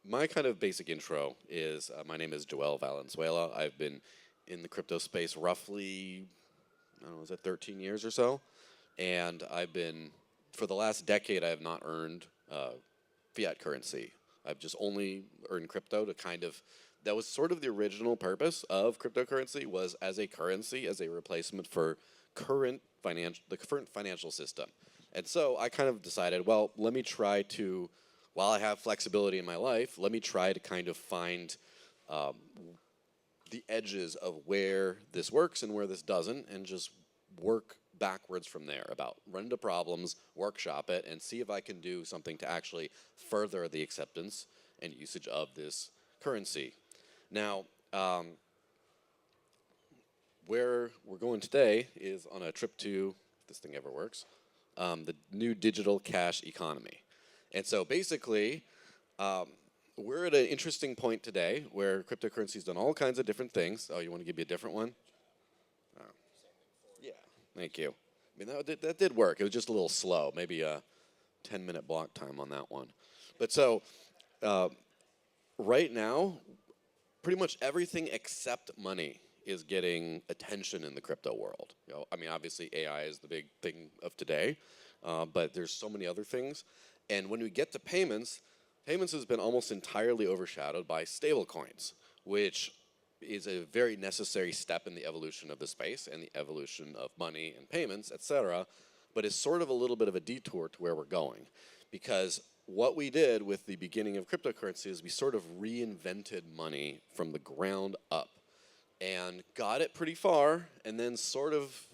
my kind of basic intro is my name is Joël Valenzuela. I've been in the crypto space roughly, I don't know, is it 13 years or so? And I've been, for the last decade, I have not earned fiat currency. I've just only earned crypto to kind of, that was sort of the original purpose of cryptocurrency, was as a currency, as a replacement for the current financial system. And so I kind of decided, well, let me try to, while I have flexibility in my life, let me try to kind of find the edges of where this works and where this doesn't, and just work backwards from there, about run into problems, workshop it, and see if I can do something to actually further the acceptance and usage of this currency. Now, where we're going today is on a trip to, if this thing ever works, the new digital cash economy. And so basically, we're at an interesting point today where cryptocurrency's done all kinds of different things. Oh, you want to give me a different one? Oh. Yeah, thank you. I mean, that did work. It was just a little slow, maybe a 10-minute block time on that one. But so, right now, pretty much everything except money is getting attention in the crypto world. I mean, obviously AI is the big thing of today, but there's so many other things. And when we get to payments, payments has been almost entirely overshadowed by stablecoins, which is a very necessary step in the evolution of the space and the evolution of money and payments, et cetera, but it's sort of a little bit of a detour to where we're going. Because what we did with the beginning of cryptocurrency is we sort of reinvented money from the ground up and got it pretty far, and then sort of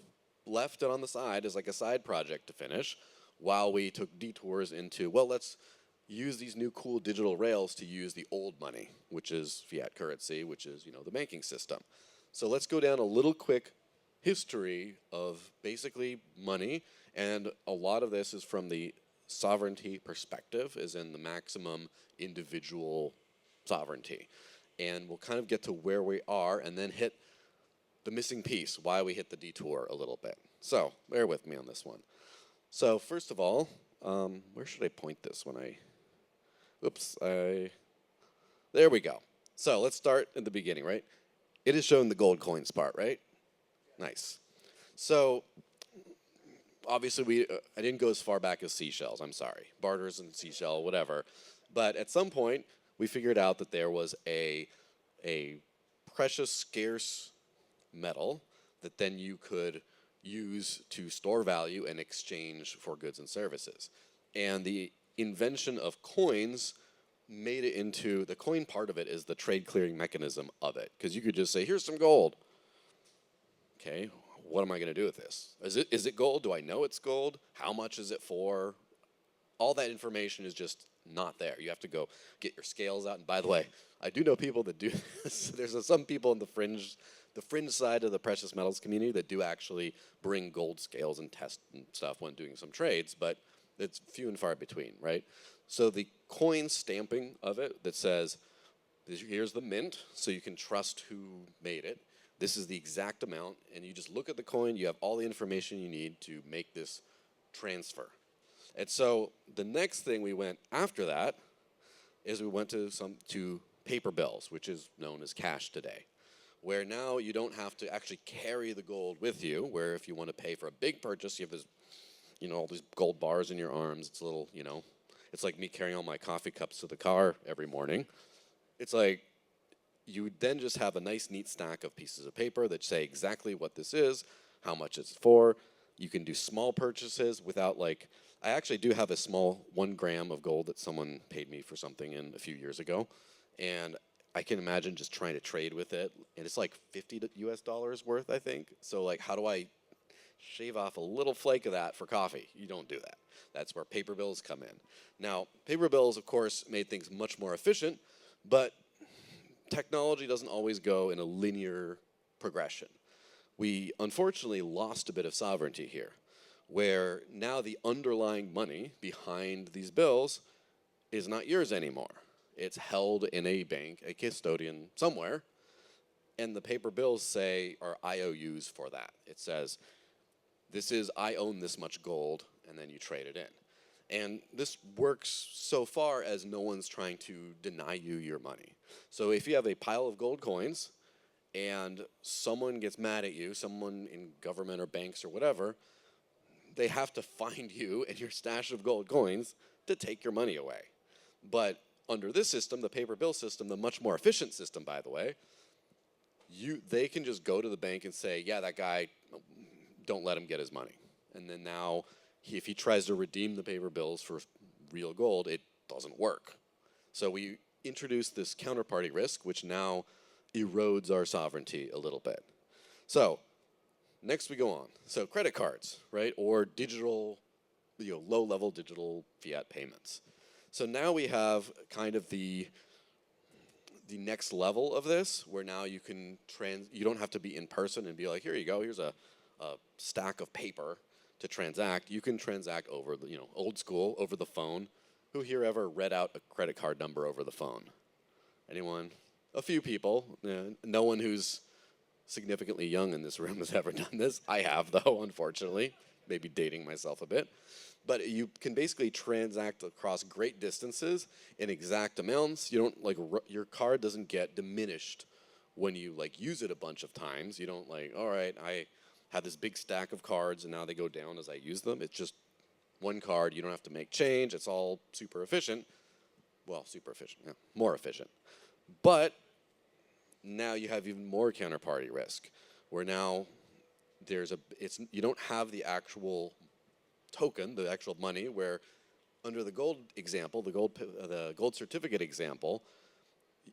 left it on the side as like a side project to finish, while we took detours into, well, let's use these new cool digital rails to use the old money, which is fiat currency, which is, the banking system. So let's go down a little quick history of basically money, and a lot of this is from the sovereignty perspective, as in the maximum individual sovereignty. And we'll kind of get to where we are and then hit the missing piece, why we hit the detour a little bit. So bear with me on this one. So first of all, where should I point this when there we go. So let's start at the beginning, right? It is showing the gold coins part, right? Nice. So obviously I didn't go as far back as seashells, I'm sorry. Barters and seashell, whatever. But at some point, we figured out that there was a precious, scarce metal that then you could use to store value and exchange for goods and services. And the invention of coins made it into, the coin part of it is the trade clearing mechanism of it. Because you could just say, here's some gold. Okay, what am I going to do with this? Is it gold? Do I know it's gold? How much is it for? All that information is just not there. You have to go get your scales out. And by the way, I do know people that do this. There's some people in the fringe side of the precious metals community that do actually bring gold scales and test and stuff when doing some trades, but it's few and far between, right? So the coin stamping of it that says, here's the mint, so you can trust who made it. This is the exact amount, and you just look at the coin, you have all the information you need to make this transfer. And so the next thing we went after that is we went to paper bills, which is known as cash today, where now you don't have to actually carry the gold with you, where if you want to pay for a big purchase, you have this, all these gold bars in your arms. It's a little, it's like me carrying all my coffee cups to the car every morning. It's like you then just have a nice, neat stack of pieces of paper that say exactly what this is, how much it's for. You can do small purchases without I actually do have a small 1 gram of gold that someone paid me for something in a few years ago. And I can imagine just trying to trade with it. And it's like $50 US worth, I think. So how do I shave off a little flake of that for coffee? You don't do that. That's where paper bills come in. Now, paper bills, of course, made things much more efficient, but technology doesn't always go in a linear progression. We unfortunately lost a bit of sovereignty here, where now the underlying money behind these bills is not yours anymore. It's held in a bank, a custodian somewhere, and the paper bills are IOUs for that. It says, I own this much gold, and then you trade it in. And this works so far as no one's trying to deny you your money. So if you have a pile of gold coins and someone gets mad at you, someone in government or banks or whatever, they have to find you and your stash of gold coins to take your money away. But under this system, the paper bill system, the much more efficient system, by the way, they can just go to the bank and say, yeah, that guy, don't let him get his money. And then now, if he tries to redeem the paper bills for real gold, it doesn't work. So we introduced this counterparty risk, which now erodes our sovereignty a little bit. So next we go on. So credit cards, right, or digital, low-level digital fiat payments. So now we have kind of the next level of this, where now you can you don't have to be in person and be like, here you go, here's a stack of paper to transact. You can transact over the, old school, over the phone. Who here ever read out a credit card number over the phone? Anyone? A few people. No one who's significantly young in this room has ever done this. I have, though, unfortunately. Maybe dating myself a bit. But you can basically transact across great distances in exact amounts. You don't your card doesn't get diminished when you use it a bunch of times. You don't all right, I have this big stack of cards and now they go down as I use them. It's just one card. You don't have to make change. It's all super efficient. Well, super efficient, yeah, more efficient. But now you have even more counterparty risk, where now you don't have the actual token, the actual money, where under the gold example, the gold certificate example,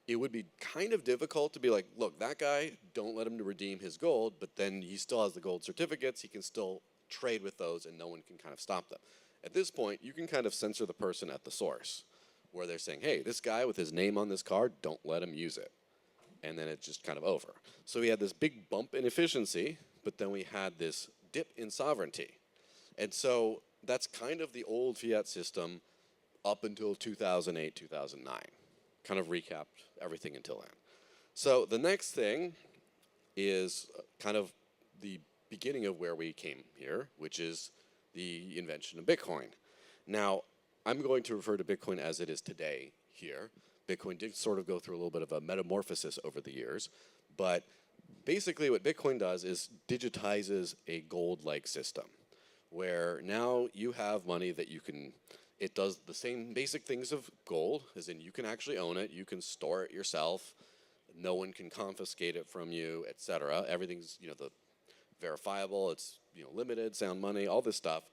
it would be kind of difficult to be like, look, that guy, don't let him to redeem his gold, but then he still has the gold certificates, he can still trade with those and no one can kind of stop them. At this point, you can kind of censor the person at the source, where they're saying, hey, this guy with his name on this card, don't let him use it. And then it's just kind of over. So we had this big bump in efficiency, but then we had this dip in sovereignty. And so that's kind of the old fiat system up until 2008, 2009. Kind of recapped everything until then. So the next thing is kind of the beginning of where we came here, which is the invention of Bitcoin. Now, I'm going to refer to Bitcoin as it is today here. Bitcoin did sort of go through a little bit of a metamorphosis over the years, but basically what Bitcoin does is digitizes a gold-like system, where now you have money that it does the same basic things of gold, as in you can actually own it, you can store it yourself, no one can confiscate it from you, etc. Everything's, the verifiable, it's, limited, sound money, all this stuff.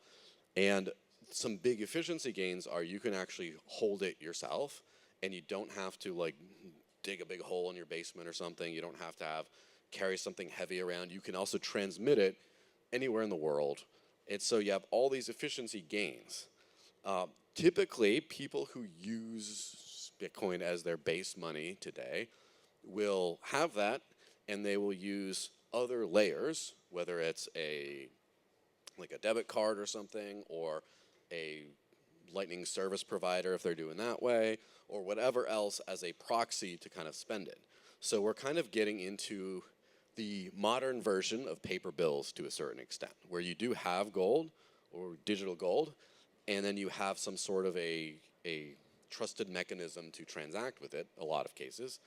And some big efficiency gains are you can actually hold it yourself, and you don't have to dig a big hole in your basement or something. You don't have to carry something heavy around. You can also transmit it anywhere in the world. And so you have all these efficiency gains. Typically, people who use Bitcoin as their base money today will have that, and they will use other layers, whether it's a debit card or something, or a Lightning service provider if they're doing that way, or whatever else as a proxy to kind of spend it. So we're kind of getting into the modern version of paper bills to a certain extent, where you do have gold or digital gold, and then you have some sort of a trusted mechanism to transact with it, a lot of cases,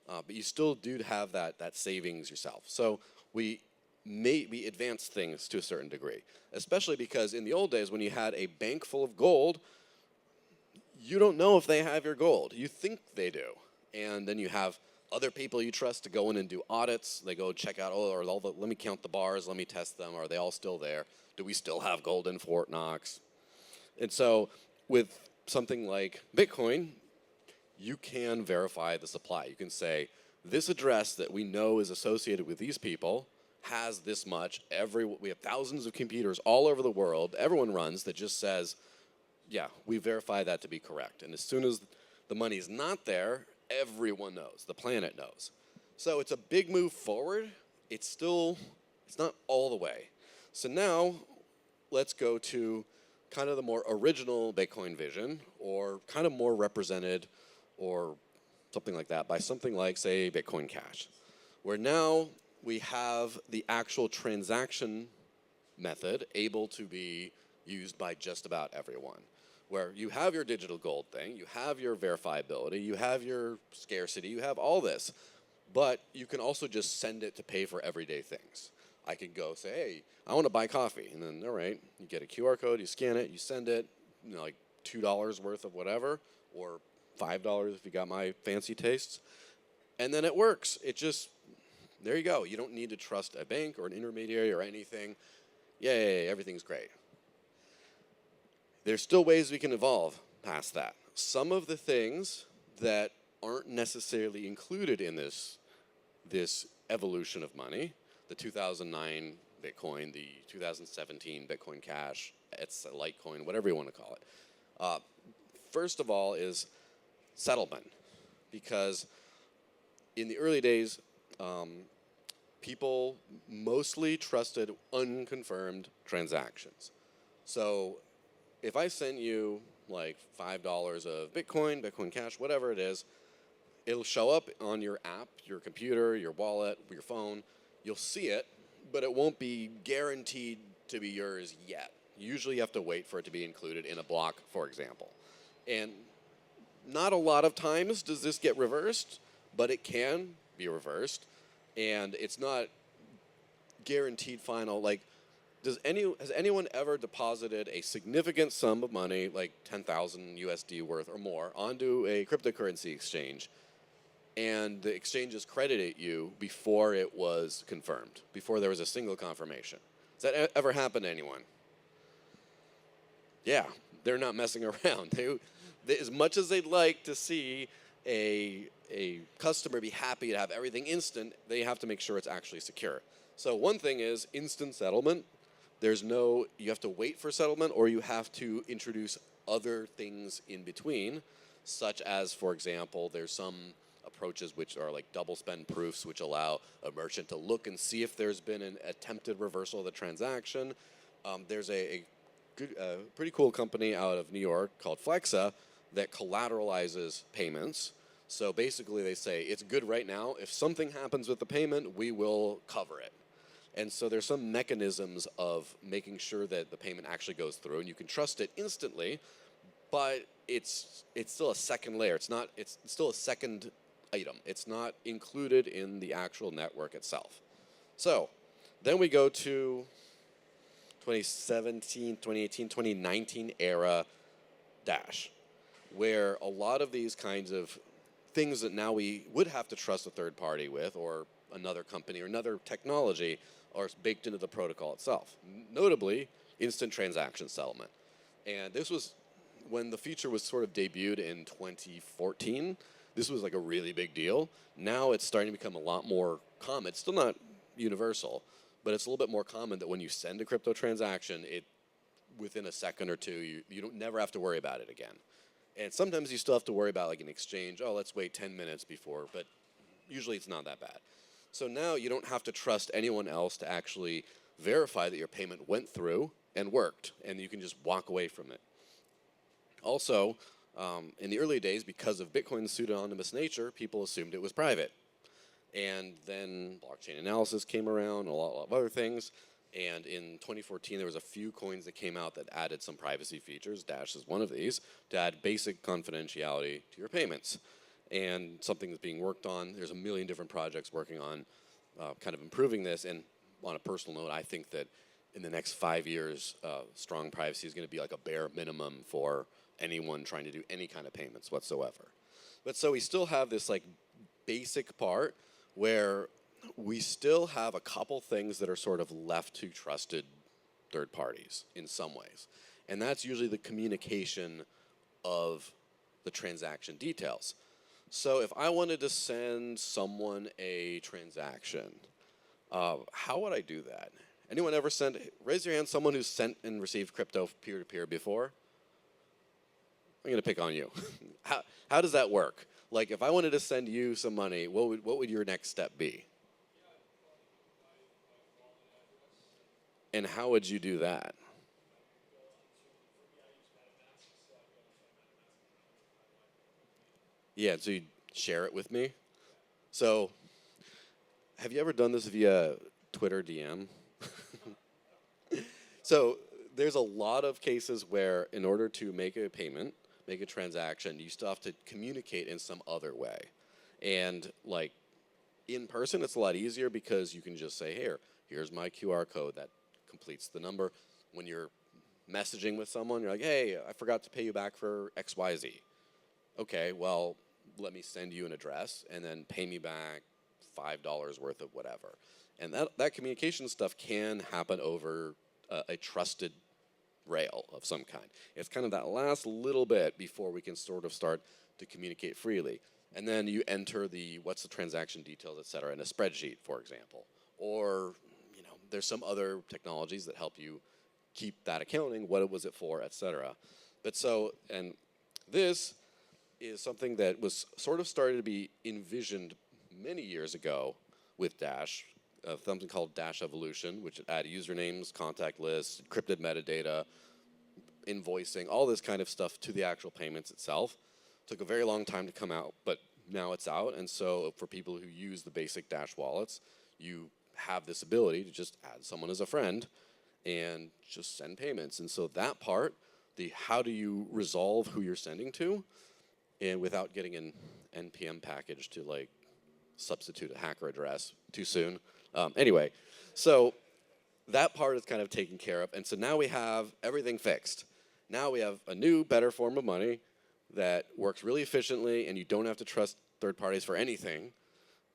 but you still do have that savings yourself. So we advance things to a certain degree, especially because in the old days when you had a bank full of gold, you don't know if they have your gold. You think they do. And then you have other people you trust to go in and do audits. They go check out, let me count the bars, let me test them. Are they all still there? Do we still have gold in Fort Knox? And so with something like Bitcoin, you can verify the supply. You can say, this address that we know is associated with these people has this much. We have thousands of computers all over the world, everyone runs, that just says, yeah, we verify that to be correct. And as soon as the money's not there, everyone knows, the planet knows. So it's a big move forward. It's not all the way. So now let's go to kind of the more original Bitcoin vision, or kind of more represented, or something like that, by something like, say, Bitcoin Cash, where now we have the actual transaction method able to be used by just about everyone, where you have your digital gold thing, you have your verifiability, you have your scarcity, you have all this, but you can also just send it to pay for everyday things. I could go say, hey, I want to buy coffee, and then, all right, you get a QR code, you scan it, you send it, like $2 worth of whatever, or $5 if you got my fancy tastes, and then it works. It just, there you go. You don't need to trust a bank or an intermediary or anything. Yay, everything's great. There's still ways we can evolve past that. Some of the things that aren't necessarily included in this evolution of money, the 2009 Bitcoin, the 2017 Bitcoin Cash, it's a Litecoin, whatever you want to call it. First of all is settlement, because in the early days, people mostly trusted unconfirmed transactions. So if I sent you like $5 of Bitcoin, Bitcoin Cash, whatever it is, it'll show up on your app, your computer, your wallet, your phone. You'll see it, but it won't be guaranteed to be yours yet. Usually you have to wait for it to be included in a block, for example. And not a lot of times does this get reversed, but it can be reversed. And it's not guaranteed final. Like, has anyone ever deposited a significant sum of money, like 10,000 USD worth or more, onto a cryptocurrency exchange, and the exchanges credited you before it was confirmed, before there was a single confirmation? Has that ever happened to anyone? Yeah, they're not messing around. They, as much as they'd like to see a customer be happy to have everything instant, they have to make sure it's actually secure. So one thing is instant settlement. You have to wait for settlement, or you have to introduce other things in between, such as, for example, there's some approaches which are like double spend proofs, which allow a merchant to look and see if there's been an attempted reversal of the transaction. There's a pretty cool company out of New York called Flexa that collateralizes payments. So basically they say, it's good right now. If something happens with the payment, we will cover it. And so there's some mechanisms of making sure that the payment actually goes through, and you can trust it instantly, but it's still a second layer. It's still a second item. It's not included in the actual network itself. So then we go to 2017, 2018, 2019 era Dash, where a lot of these kinds of things that now we would have to trust a third party with, or another company or another technology, are baked into the protocol itself. Notably, instant transaction settlement. And this was when the feature was sort of debuted in 2014. This was like a really big deal. Now it's starting to become a lot more common. It's still not universal, but it's a little bit more common that when you send a crypto transaction, within a second or two, you don't never have to worry about it again. And sometimes you still have to worry about like an exchange. Oh, let's wait 10 minutes before, but usually it's not that bad. So now you don't have to trust anyone else to actually verify that your payment went through and worked, and you can just walk away from it. Also, in the early days, because of Bitcoin's pseudonymous nature, people assumed it was private. And then blockchain analysis came around, a lot of other things. And in 2014, there was a few coins that came out that added some privacy features. Dash is one of these, to add basic confidentiality to your payments. And something that's being worked on. There's a million different projects working on kind of improving this. And on a personal note, I think that in the next 5 years, strong privacy is going to be like a bare minimum for anyone trying to do any kind of payments whatsoever. But so we still have this like basic part where we still have a couple things that are sort of left to trusted third parties in some ways. And that's usually the communication of the transaction details. So if I wanted to send someone a transaction, how would I do that? Anyone ever raise your hand, someone who's sent and received crypto peer-to-peer before? I'm going to pick on you. How does that work? Like if I wanted to send you some money, what would your next step be? And how would you do that? Yeah, so you share it with me. So, have you ever done this via Twitter DM? So, there's a lot of cases where in order to make a payment, make a transaction, you still have to communicate in some other way. And like in person, it's a lot easier because you can just say, here's my QR code that completes the number. When you're messaging with someone, you're like, hey, I forgot to pay you back for XYZ. Okay, well, let me send you an address and then pay me back $5 worth of whatever. And that communication stuff can happen over a trusted rail of some kind. It's kind of that last little bit before we can sort of start to communicate freely. And then you enter what's the transaction details, et cetera, in a spreadsheet, for example. Or, there's some other technologies that help you keep that accounting, what was it for, et cetera. But and this is something that was sort of started to be envisioned many years ago with Dash, something called Dash Evolution, which add usernames, contact lists, encrypted metadata, invoicing, all this kind of stuff to the actual payments itself. Took a very long time to come out, but now it's out. And so for people who use the basic Dash wallets, you have this ability to just add someone as a friend and just send payments. And so that part, how do you resolve who you're sending to, and without getting an NPM package to like substitute a hacker address too soon. Anyway, so that part is kind of taken care of. And so now we have everything fixed. Now we have a new, better form of money that works really efficiently, and you don't have to trust third parties for anything.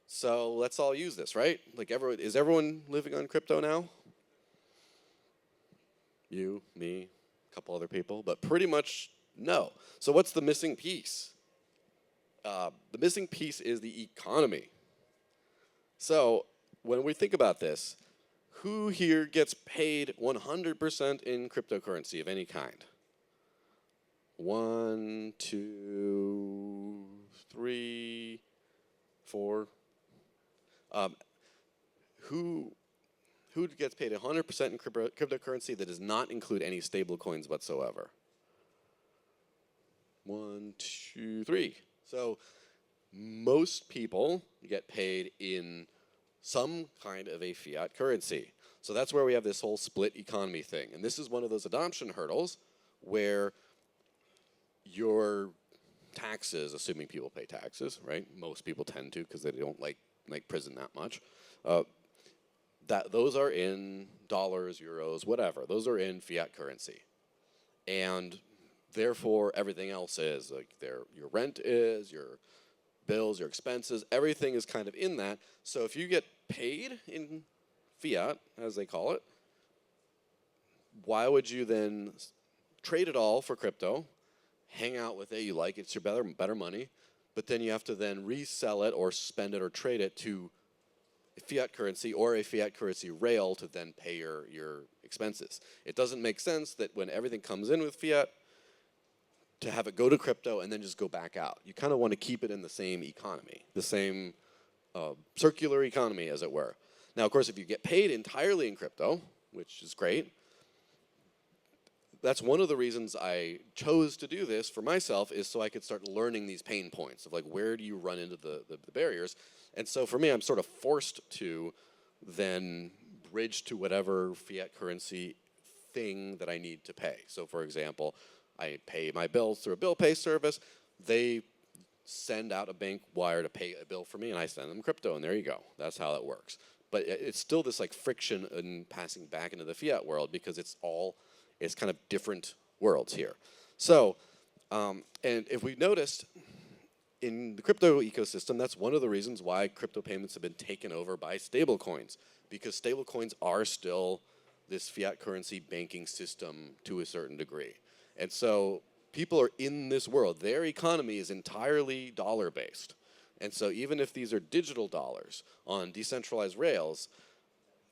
So let's all use this, right? Like, is everyone living on crypto now? You, me, a couple other people, but pretty much no. So what's the missing piece? The missing piece is the economy. So when we think about this, who here gets paid 100% in cryptocurrency of any kind? 1, 2, 3, 4. Who gets paid 100% in cryptocurrency that does not include any stable coins whatsoever? 1, 2, 3. So most people get paid in some kind of a fiat currency. So that's where we have this whole split economy thing. And this is one of those adoption hurdles where your taxes, assuming people pay taxes, right? Most people tend to because they don't like prison that much. Those are in dollars, euros, whatever. Those are in fiat currency. And therefore, everything else is, like your rent is, your bills, your expenses, everything is kind of in that. So if you get paid in fiat, as they call it, why would you then trade it all for crypto, hang out with it, you like it, it's your better money, but then you have to then resell it or spend it or trade it to a fiat currency or a fiat currency rail to then pay your expenses. It doesn't make sense that when everything comes in with fiat, to have it go to crypto and then just go back out. You kind of want to keep it in the same economy, the same circular economy, as it were. Now, of course, if you get paid entirely in crypto, which is great, that's one of the reasons I chose to do this for myself, is so I could start learning these pain points of like, where do you run into the barriers? And so for me, I'm sort of forced to then bridge to whatever fiat currency thing that I need to pay. So for example, I pay my bills through a bill pay service. They send out a bank wire to pay a bill for me, and I send them crypto, and there you go. That's how it works. But it's still this like friction in passing back into the fiat world because it's kind of different worlds here. So, and if we noticed in the crypto ecosystem, that's one of the reasons why crypto payments have been taken over by stablecoins, because stablecoins are still this fiat currency banking system to a certain degree. And so people are in this world. Their economy is entirely dollar-based. And so even if these are digital dollars on decentralized rails,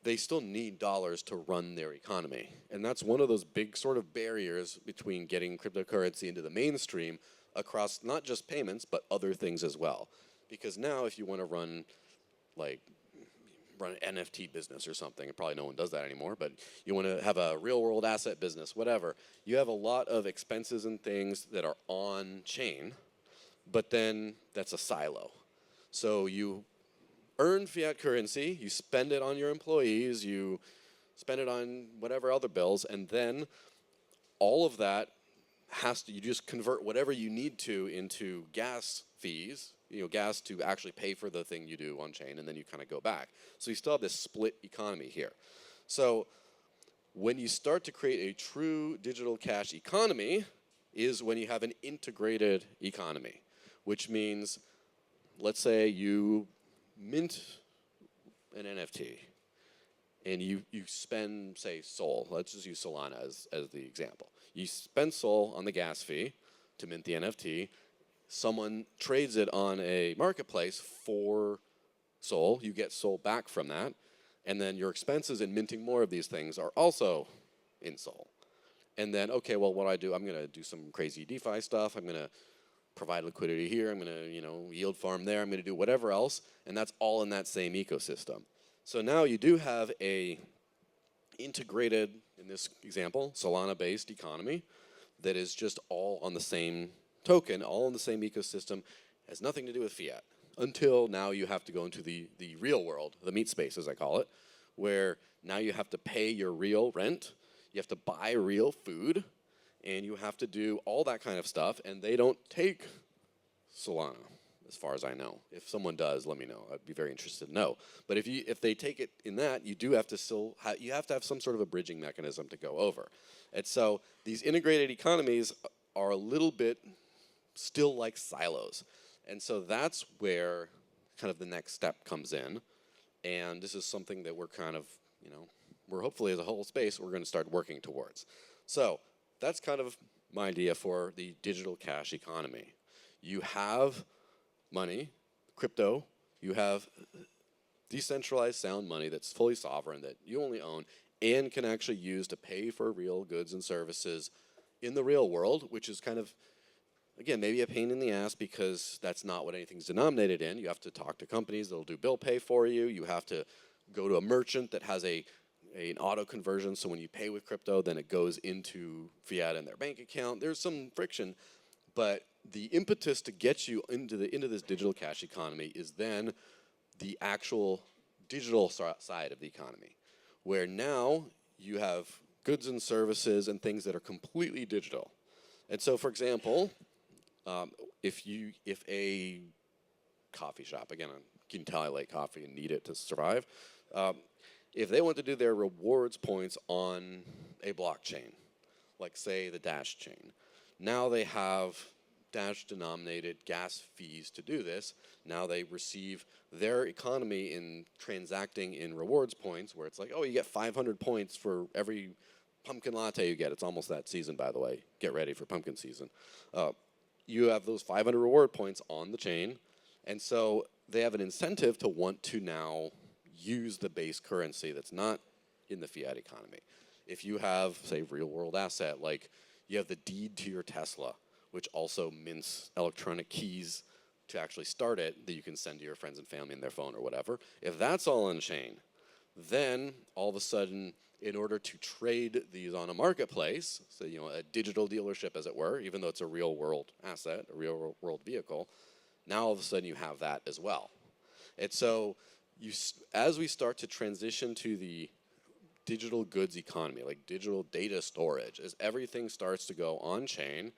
they still need dollars to run their economy. And that's one of those big sort of barriers between getting cryptocurrency into the mainstream across not just payments, but other things as well. Because now if you want to run an NFT business or something, and probably no one does that anymore, but you want to have a real world asset business, whatever, you have a lot of expenses and things that are on chain, but then that's a silo. So you earn fiat currency, you spend it on your employees, you spend it on whatever other bills, and then all of that you just convert whatever you need to into gas fees, gas to actually pay for the thing you do on chain, and then you kind of go back. So you still have this split economy here. So when you start to create a true digital cash economy is when you have an integrated economy, which means, let's say you mint an NFT and you spend, say, Sol. Let's just use Solana as the example. You spend Sol on the gas fee to mint the NFT. Someone trades it on a marketplace for Sol. You get Sol back from that. And then your expenses in minting more of these things are also in Sol. And then, okay, well, what do? I'm going to do some crazy DeFi stuff. I'm going to provide liquidity here. I'm going to, yield farm there. I'm going to do whatever else. And that's all in that same ecosystem. So now you do have a integrated, in this example, Solana-based economy that is just all on the same token, all in the same ecosystem, has nothing to do with fiat. Until now you have to go into the real world, the meat space as I call it, where now you have to pay your real rent, you have to buy real food, and you have to do all that kind of stuff, and they don't take Solana, as far as I know. If someone does, let me know. I'd be very interested to know. But if they take it in that, you do have to still you have to have some sort of a bridging mechanism to go over. And so these integrated economies are a little bit still like silos. And so that's where kind of the next step comes in. And this is something that we're kind of, we're hopefully as a whole space, we're going to start working towards. So that's kind of my idea for the digital cash economy. You have money, crypto, you have decentralized sound money that's fully sovereign, that you only own, and can actually use to pay for real goods and services in the real world, which is kind of, again, maybe a pain in the ass because that's not what anything's denominated in. You have to talk to companies that'll do bill pay for you. You have to go to a merchant that has an auto conversion, so when you pay with crypto, then it goes into fiat in their bank account. There's some friction, but the impetus to get you into this digital cash economy is then the actual digital side of the economy, where now you have goods and services and things that are completely digital. And so, for example, if a coffee shop, again, you can tell I like coffee and need it to survive, if they want to do their rewards points on a blockchain, like say the Dash chain, now they have Dash-denominated gas fees to do this. Now they receive their economy in transacting in rewards points, where it's like, oh, you get 500 points for every pumpkin latte you get. It's almost that season, by the way. Get ready for pumpkin season. You have those 500 reward points on the chain, and so they have an incentive to want to now use the base currency that's not in the fiat economy. If you have, say, real-world asset, like you have the deed to your Tesla, which also mints electronic keys to actually start it that you can send to your friends and family in their phone or whatever. If that's all on chain, then all of a sudden, in order to trade these on a marketplace, so a digital dealership as it were, even though it's a real world asset, a real world vehicle, now all of a sudden you have that as well. And so as we start to transition to the digital goods economy, like digital data storage, as everything starts to go on chain,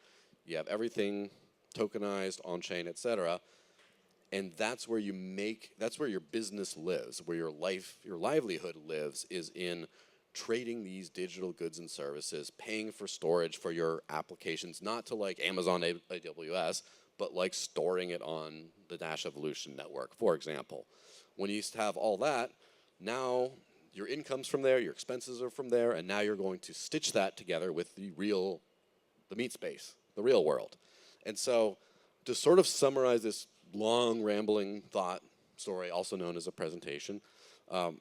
you have everything tokenized, on-chain, et cetera, and that's where that's where your business lives, where your livelihood lives, is in trading these digital goods and services, paying for storage for your applications, not to like Amazon AWS, but like storing it on the Dash Evolution network, for example. When you used to have all that, now your income's from there, your expenses are from there, and now you're going to stitch that together with the meat space, the real world. And so to sort of summarize this long, rambling thought story, also known as a presentation,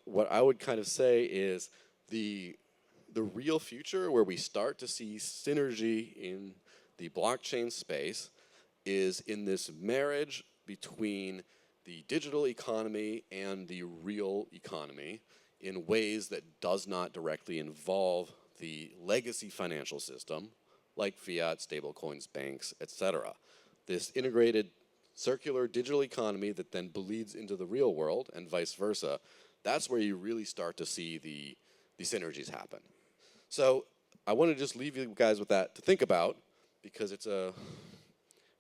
what I would kind of say is the real future where we start to see synergy in the blockchain space is in this marriage between the digital economy and the real economy in ways that does not directly involve the legacy financial system, like fiat, stablecoins, banks, etc. This integrated circular digital economy that then bleeds into the real world and vice versa, that's where you really start to see these synergies happen. So I want to just leave you guys with that to think about, because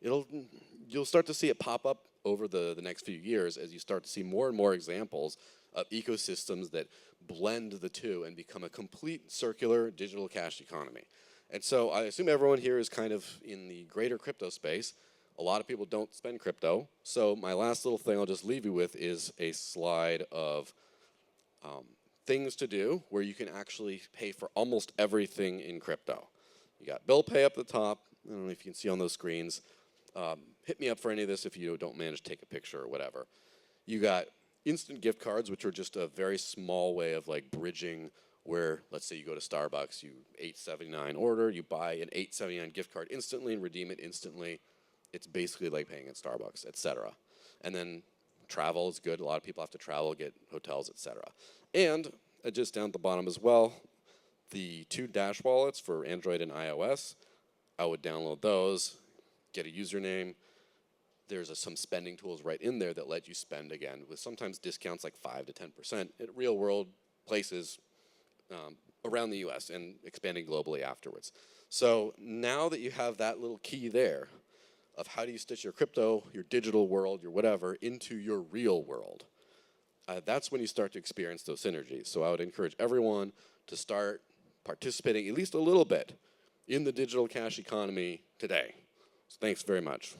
you'll start to see it pop up over the next few years as you start to see more and more examples of ecosystems that blend the two and become a complete circular digital cash economy. And so I assume everyone here is kind of in the greater crypto space. A lot of people don't spend crypto. So my last little thing I'll just leave you with is a slide of things to do where you can actually pay for almost everything in crypto. You got bill pay up the top. I don't know if you can see on those screens. Hit me up for any of this if you don't manage to take a picture or whatever. You got instant gift cards, which are just a very small way of like bridging where, let's say you go to Starbucks, you $8.79 order, you buy an $8.79 gift card instantly and redeem it instantly. It's basically like paying at Starbucks, etc. And then travel is good. A lot of people have to travel, get hotels, etc. And just down at the bottom as well, the 2 Dash wallets for Android and iOS. I would download those, get a username. There's some spending tools right in there that let you spend again with sometimes discounts like 5 to 10% at real world places around the US and expanding globally afterwards. So now that you have that little key there of how do you stitch your crypto, your digital world, your whatever, into your real world, that's when you start to experience those synergies. So I would encourage everyone to start participating at least a little bit in the digital cash economy today. So thanks very much.